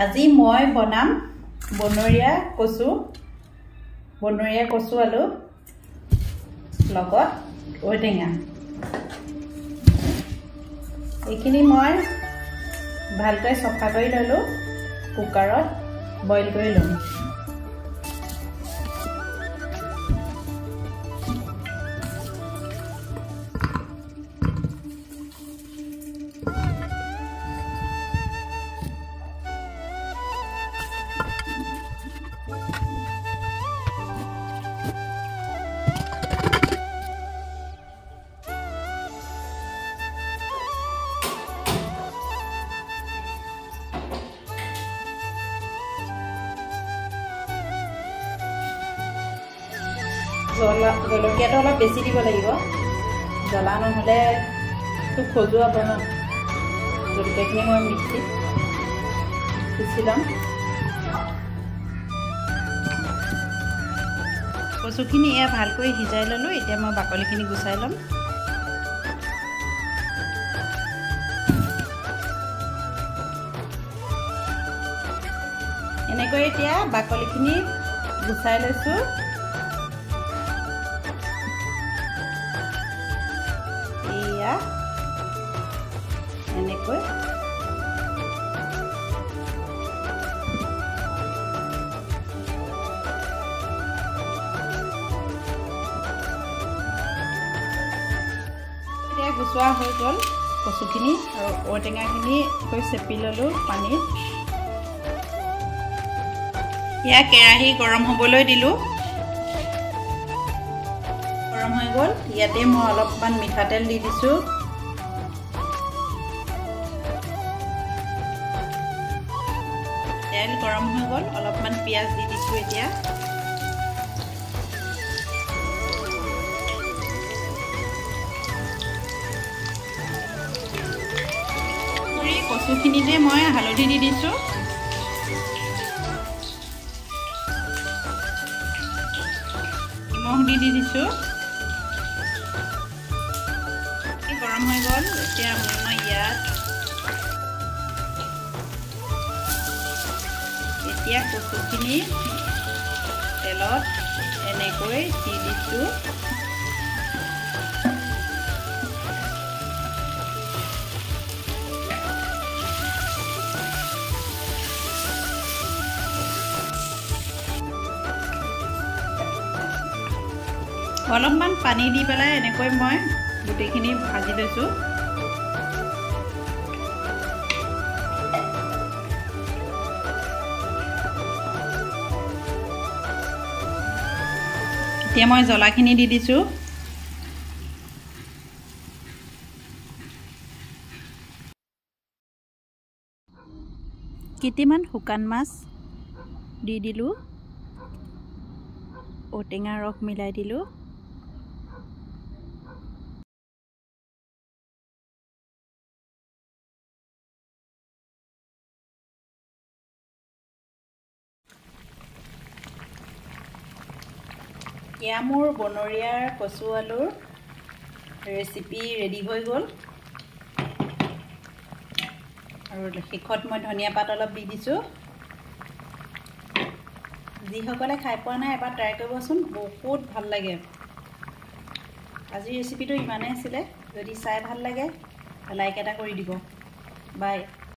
আজি মই বনাম বনৰীয়া কচু আলু লগত ঔটেঙা। এইখিনি মই ভালকৈ চফা কৰি ললো, কুকাৰত বইল কৰি লম। জলকীয়াটো অলপ বেছি দিব লাগিব, জ্বলা নহ'লে খুব খজুৱাব ন। জলকীয়াখিনি মই মিক্সিত পিচি ল'ম। কচুখিনি এয়া ভালকৈ সিজাই ল'লোঁ। এতিয়া মই বাকলিখিনি গুচাই ল'ম। এনেকৈ এতিয়া বাকলিখিনি গুচাই লৈছোঁ। এনেকৈ এতিয়া গুচোৱা হৈ গ'ল কচুখিনি আৰু ঔটেঙাখিনি চেপি ল'লোঁ পানীত। এয়া কেৰাহী গৰম হ'বলৈ দিলোঁ। গৰম হৈ গ'ল। ইয়াতে মই অলপমান মিঠাতেল দি দিছোঁ। তেল গৰম হৈ গ'ল, অলপমান পিঁয়াজ দি দিছোঁ। এতিয়া কচুখিনিতে মই হালধি দি দিছোঁ। নিমখ দি দিছোঁ। গৰম হৈ গ'ল। এতিয়া মই ইয়াত কচুখিনি তেলত এনেকৈ দি দিছোঁ। অলপমান পানী দি পেলাই এনেকৈ মই গোটেইখিনি ভাজি লৈছোঁ। এতিয়া মই জ্বলাখিনি দি দিছোঁ। কেইটামান শুকান মাছ দি দিলোঁ। ঔটেঙাৰ ৰস মিলাই দিলোঁ। এয়া মোৰ বনৰীয়া কচু আলুৰ ৰেচিপি ৰেডি হৈ গ'ল। আৰু শেষত মই ধনিয়া পাত অলপ দি দিছোঁ। যিসকলে খাই পোৱা নাই এবাৰ ট্ৰাই কৰিবচোন, বহুত ভাল লাগে। আজিৰ ৰেচিপিটো ইমানেই আছিলে। যদি চাই ভাল লাগে লাইক এটা কৰি দিব। বাই।